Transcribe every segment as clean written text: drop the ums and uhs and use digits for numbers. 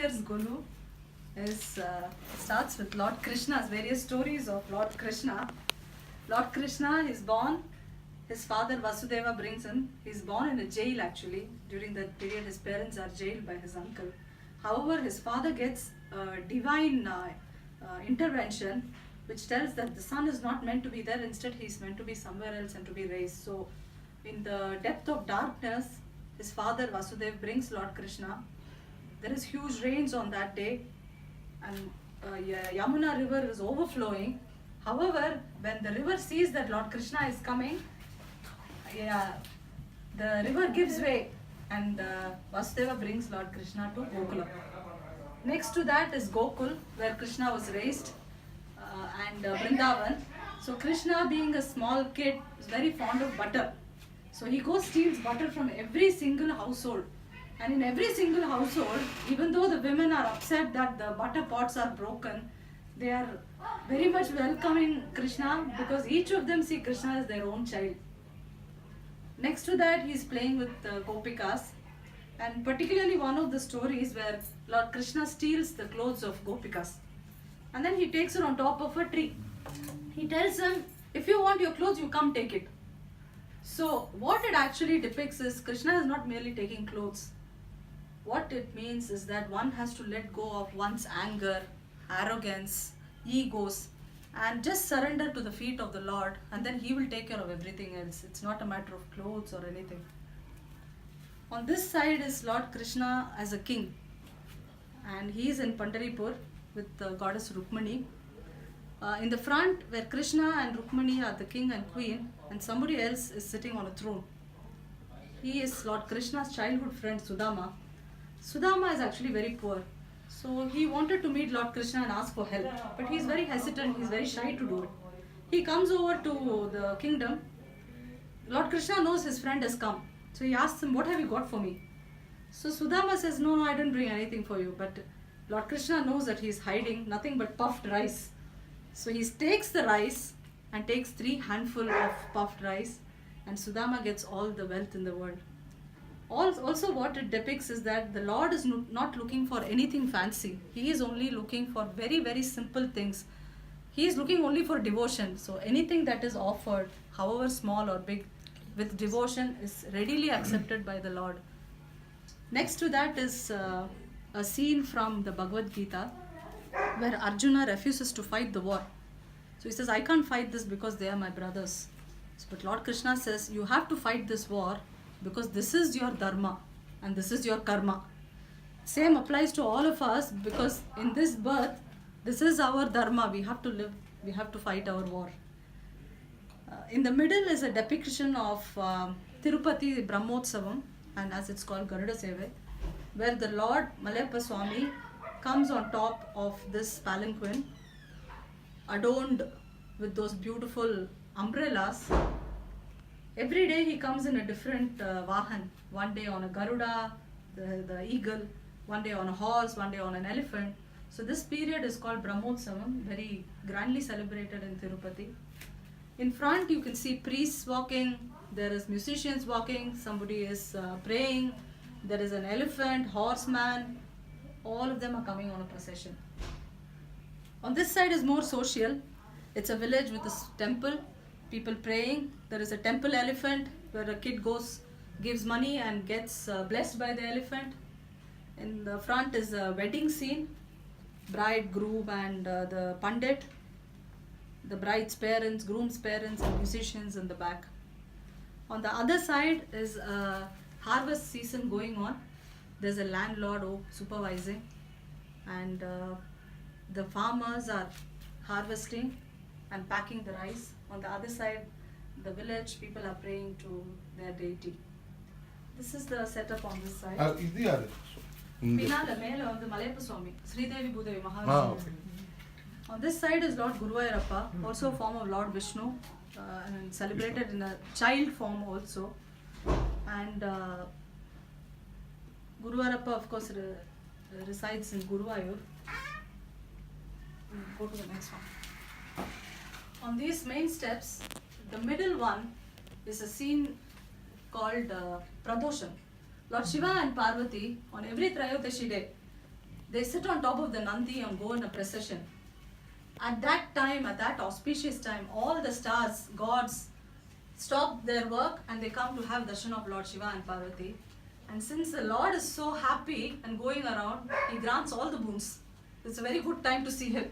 year's Golu starts with Lord Krishna's various stories of Lord Krishna. Lord Krishna is born, his father Vasudeva brings him. He's born in a jail actually. During that period, his parents are jailed by his uncle. However, his father gets divine intervention, which tells that the son is not meant to be there. Instead, he's meant to be somewhere else and to be raised. So, in the depth of darkness, his father Vasudeva brings Lord Krishna. There is huge rains on that day, and Yamuna river is overflowing. However, when the river sees that Lord Krishna is coming, the river gives way, and Vasudeva brings Lord Krishna to Gokula. Next to that is Gokul, where Krishna was raised, and Vrindavan. So Krishna, being a small kid, is very fond of butter. So he goes steals butter from every single household. And in every single household, even though the women are upset that the butter pots are broken, they are very much welcoming Krishna, because each of them see Krishna as their own child. Next to that, he is playing with Gopikas, and particularly one of the stories where Lord Krishna steals the clothes of Gopikas, and then he takes her on top of a tree. He tells them, if you want your clothes, you come take it. So what it actually depicts is Krishna is not merely taking clothes. What it means is that one has to let go of one's anger, arrogance, egos, and just surrender to the feet of the Lord, and then He will take care of everything else. It's not a matter of clothes or anything. On this side is Lord Krishna as a king, and he is in Pandharipur with the goddess Rukmani. In the front, where Krishna and Rukmani are the king and queen, and somebody else is sitting on a throne. He is Lord Krishna's childhood friend Sudama. Sudama is actually very poor. So he wanted to meet Lord Krishna and ask for help, but he is very hesitant, he is very shy to do it. He comes over to the kingdom. Lord Krishna knows his friend has come. So he asks him, what have you got for me? So Sudama says, no, I didn't bring anything for you. But Lord Krishna knows that he is hiding nothing but puffed rice. So he takes the rice and takes 3 handfuls of puffed rice, and Sudama gets all the wealth in the world. Also what it depicts is that the Lord is not looking for anything fancy. He is only looking for very, very simple things. He is looking only for devotion. So anything that is offered, however small or big, with devotion is readily accepted by the Lord. Next to that is a scene from the Bhagavad Gita, where Arjuna refuses to fight the war. So he says, I can't fight this because they are my brothers. But Lord Krishna says, you have to fight this war because this is your dharma and this is your karma. Same applies to all of us, because in this birth, this is our dharma. We have to live, we have to fight our war. In the middle is a depiction of Tirupati Brahmotsavam, and as it's called Garuda Seva, where the Lord Malayappa Swami comes on top of this palanquin, adorned with those beautiful umbrellas. Every day he comes in a different vahan. One day on a Garuda, the eagle, one day on a horse, one day on an elephant. So this period is called Brahmotsavam, very grandly celebrated in Tirupati. In front you can see priests walking, there is musicians walking, somebody is praying, there is an elephant, horseman, all of them are coming on a procession. On this side is more social. It's a village with a temple, people praying. There is a temple elephant where a kid goes, gives money and gets blessed by the elephant. In the front is a wedding scene, bride, groom and the pandit, the bride's parents, groom's parents and musicians in the back. On the other side is a harvest season going on. There's a landlord supervising, and the farmers are harvesting and packing the rice. On the other side, the village people are praying to their deity. This is the setup on this side. Pinala mele on the Malayappa Swami, Sridevi Bhudevi Maharani. On this side is Lord Guruvayurappa, also a form of Lord Vishnu, and celebrated in a child form also. And Guruvayurappa, of course, resides in Guruvayur. Go to the next one. On these main steps, the middle one is a scene called Pradoshan. Lord Shiva and Parvati, on every Trayodashi day, They sit on top of the Nandi and go in a procession. At that time, at that auspicious time, all the stars, gods, stop their work and they come to have darshan of Lord Shiva and Parvati. And since the Lord is so happy and going around, he grants all the boons. It's a very good time to see him.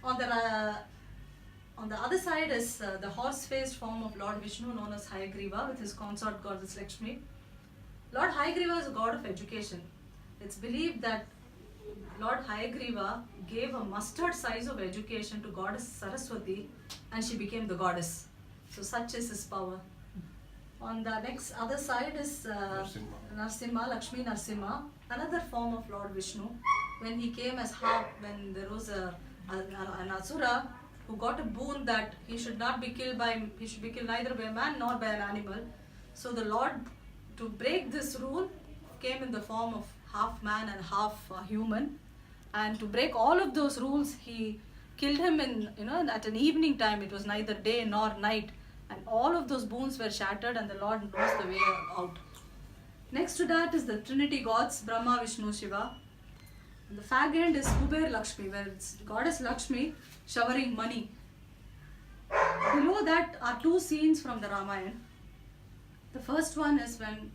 On the other side is the horse-faced form of Lord Vishnu, known as Hayagriva, with his consort goddess Lakshmi. Lord Hayagriva is a god of education. It's believed that Lord Hayagriva gave a mustard size of education to goddess Saraswati, and she became the goddess. So such is his power. On the next other side is Narsimha, Lakshmi Narsimha, another form of Lord Vishnu. When he came as half, when there was an Asura who got a boon that he should be killed neither by a man nor by an animal. So the Lord, to break this rule, came in the form of half man and half human. And to break all of those rules, he killed him at an evening time. It was neither day nor night. And all of those boons were shattered and the Lord knows the way out. Next to that is the Trinity gods, Brahma, Vishnu, Shiva. And the fag end is Kuber Lakshmi, where it's goddess Lakshmi showering money. Below that are two scenes from the Ramayana. The first one is when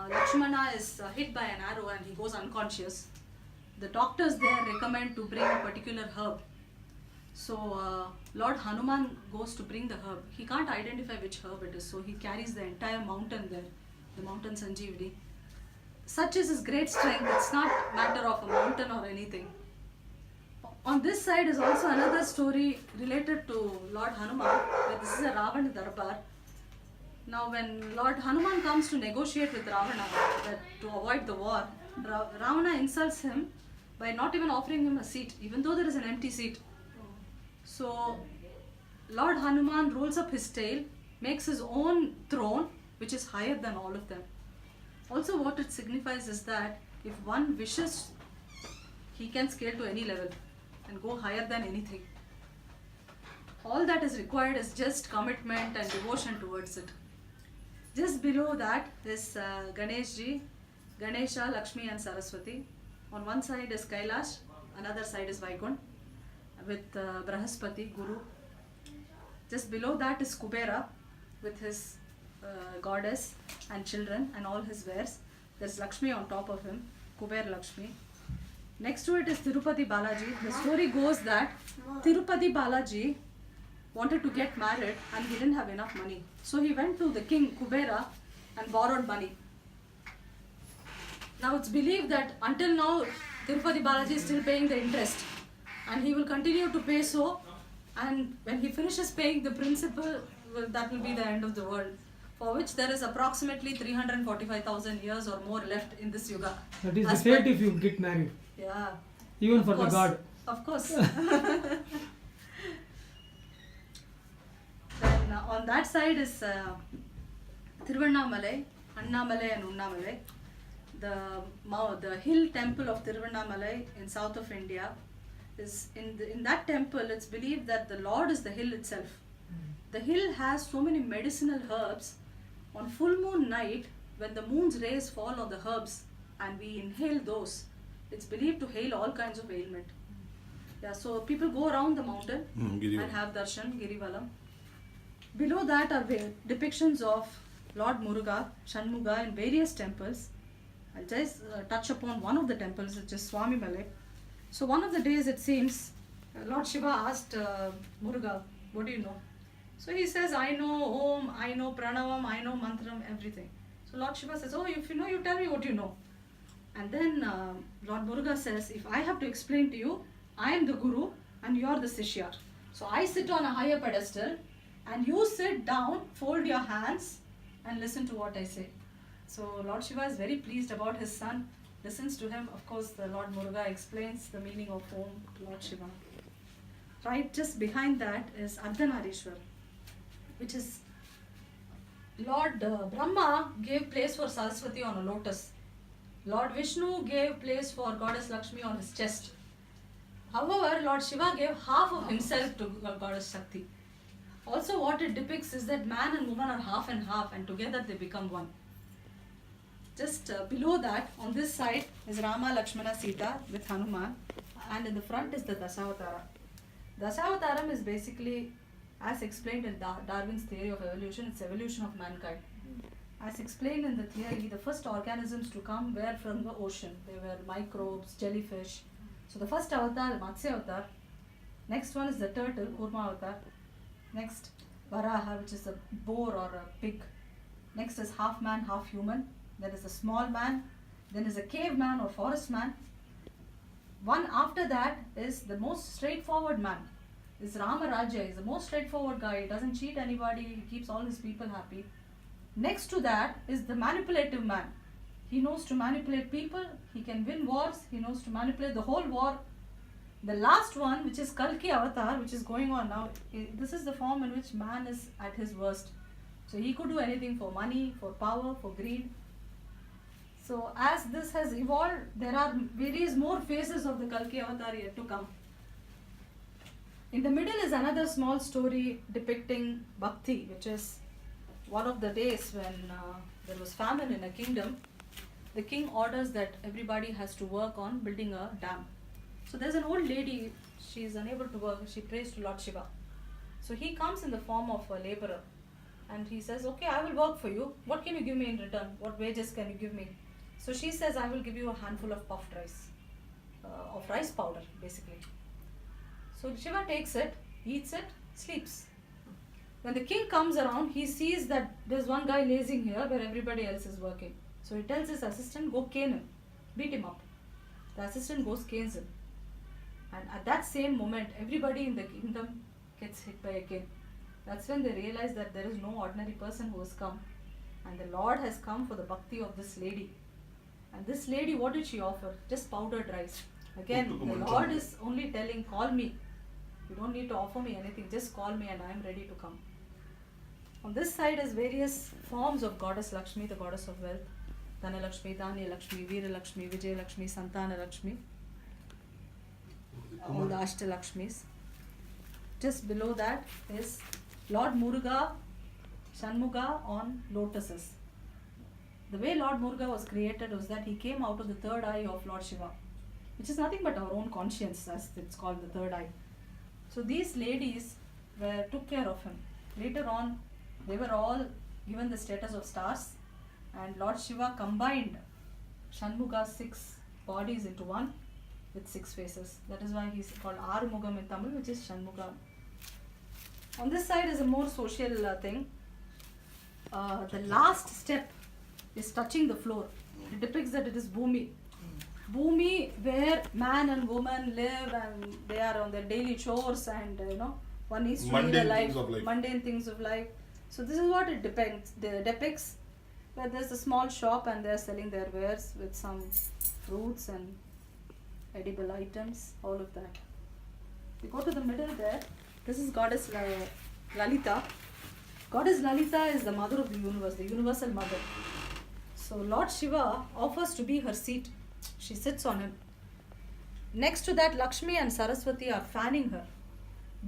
Lakshmana is hit by an arrow and he goes unconscious. The doctors there recommend to bring a particular herb. So Lord Hanuman goes to bring the herb. He can't identify which herb it is, so he carries the entire mountain there, the mountain Sanjeevani. Such is his great strength. It's not a matter of a mountain or anything. On this side is also another story related to Lord Hanuman, where this is a Ravana Darbar. Now when Lord Hanuman comes to negotiate with Ravana to avoid the war, Ravana insults him by not even offering him a seat, even though there is an empty seat. So Lord Hanuman rolls up his tail, makes his own throne, which is higher than all of them. Also what it signifies is that if one wishes, he can scale to any level and go higher than anything. All that is required is just commitment and devotion towards it. Just below that is Ganesha, Lakshmi and Saraswati. On one side is Kailash, another side is Vaikunt with Brahaspati, Guru. Just below that is Kubera with his goddess and children and all his wares. There's Lakshmi on top of him, Kuber Lakshmi. Next to it is Tirupati Balaji. The story goes that Tirupati Balaji wanted to get married and he didn't have enough money. So he went to the king Kubera and borrowed money. Now it's believed that until now Tirupati Balaji is still paying the interest and he will continue to pay so, and when he finishes paying the principal, that will be the end of the world, for which there is approximately 345,000 years or more left in this yuga. That is the fate if you get married. Yeah. Even for the god. Of course. Then on that side is Tiruvannamalai, Annamalai and Unnamalai. The hill temple of Tiruvannamalai in south of India is in that temple. It's believed that the Lord is the hill itself. The hill has so many medicinal herbs. On full moon night, when the moon's rays fall on the herbs and we inhale those, it's believed to heal all kinds of ailment. Yeah, so people go around the mountain and have darshan, Girivalam. Below that are depictions of Lord Muruga, Shanmuga in various temples. I'll just touch upon one of the temples, which is Swami Malai. So one of the days it seems, Lord Shiva asked Muruga, what do you know? So he says, I know Om, I know Pranavam, I know Mantram, everything. So Lord Shiva says, oh, if you know, you tell me what you know. And then Lord Muruga says, if I have to explain to you, I am the Guru and you are the Sishya. So I sit on a higher pedestal and you sit down, fold your hands and listen to what I say. So Lord Shiva is very pleased about his son, listens to him. Of course, the Lord Muruga explains the meaning of Om to Lord Shiva. Right just behind that is Ardhanarishwar, which is Lord Brahma gave place for Saraswati on a lotus. Lord Vishnu gave place for Goddess Lakshmi on his chest. However, Lord Shiva gave half of himself to Goddess Shakthi. Also what it depicts is that man and woman are half and half and together they become one. Just below that, on this side is Rama, Lakshmana, Sita with Hanuman, and in the front is the Dashavatara. Dashavataram is basically, as explained in Darwin's theory of evolution, it's evolution of mankind. As explained in the theory, the first organisms to come were from the ocean. They were microbes, jellyfish. So the first avatar, Matsya avatar. Next one is the turtle, Kurma avatar. Next, Varaha, which is a boar or a pig. Next is half man, half human. There is a small man. Then is a caveman or forest man. One after that is the most straightforward man. Is Rama Raja. He's the most straightforward guy. He doesn't cheat anybody. He keeps all his people happy. Next to that is the manipulative man. He knows to manipulate people. He can win wars. He knows to manipulate the whole war. The last one, which is Kalki Avatar, which is going on now, this is the form in which man is at his worst. So he could do anything for money, for power, for greed. So as this has evolved, there are various more phases of the Kalki Avatar yet to come. In the middle is another small story depicting Bhakti, which is one of the days when there was famine in a kingdom. The king orders that everybody has to work on building a dam. So there's an old lady, she is unable to work, she prays to Lord Shiva. So he comes in the form of a laborer and he says, okay, I will work for you. What can you give me in return? What wages can you give me? So she says, I will give you a handful of puffed rice, of rice powder basically. So Shiva takes it, eats it, sleeps. When the king comes around, he sees that there's one guy lazing here where everybody else is working. So he tells his assistant, go cane him, beat him up. The assistant goes, canes him. And at that same moment, everybody in the kingdom gets hit by a cane. That's when they realize that there is no ordinary person who has come. And the Lord has come for the bhakti of this lady. And this lady, what did she offer? Just powdered rice. Again, the Lord is only telling, call me. You don't need to offer me anything, just call me and I am ready to come. On this side is various forms of Goddess Lakshmi, the goddess of wealth. Dhana Lakshmi, Dhanya Lakshmi, Veera Lakshmi, Vijay Lakshmi, Santana Lakshmi. All the Ashta Lakshmis. Just below that is Lord Muruga, Shanmuga on lotuses. The way Lord Muruga was created was that he came out of the third eye of Lord Shiva, which is nothing but our own conscience, as it's called the third eye. So these ladies took care of him. Later on, they were all given the status of stars, and Lord Shiva combined Shanmuga's 6 bodies into one with 6 faces. That is why he's called Arumugam in Tamil, which is Shanmuga. On this side is a more social thing. The last step is touching the floor. It depicts that it is Bhumi. Bhumi, where man and woman live and they are on their daily chores and one needs to lead a life, mundane things of life. So this is what it depicts, where there's a small shop and they're selling their wares with some fruits and edible items, all of that. We go to the middle there. This is Goddess Lalita. Goddess Lalita is the mother of the universe, the universal mother. So Lord Shiva offers to be her seat. She sits on him. Next to that, Lakshmi and Saraswati are fanning her.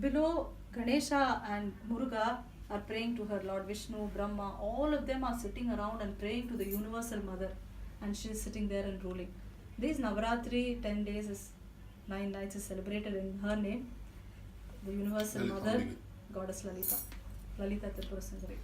Below, Ganesha and Muruga are praying to her. Lord Vishnu, Brahma, all of them are sitting around and praying to the universal mother. And she is sitting there and ruling. This Navratri, 10 days, 9 nights is celebrated in her name. The universal mother, Goddess Lalita. Lalita Tripura Sundari.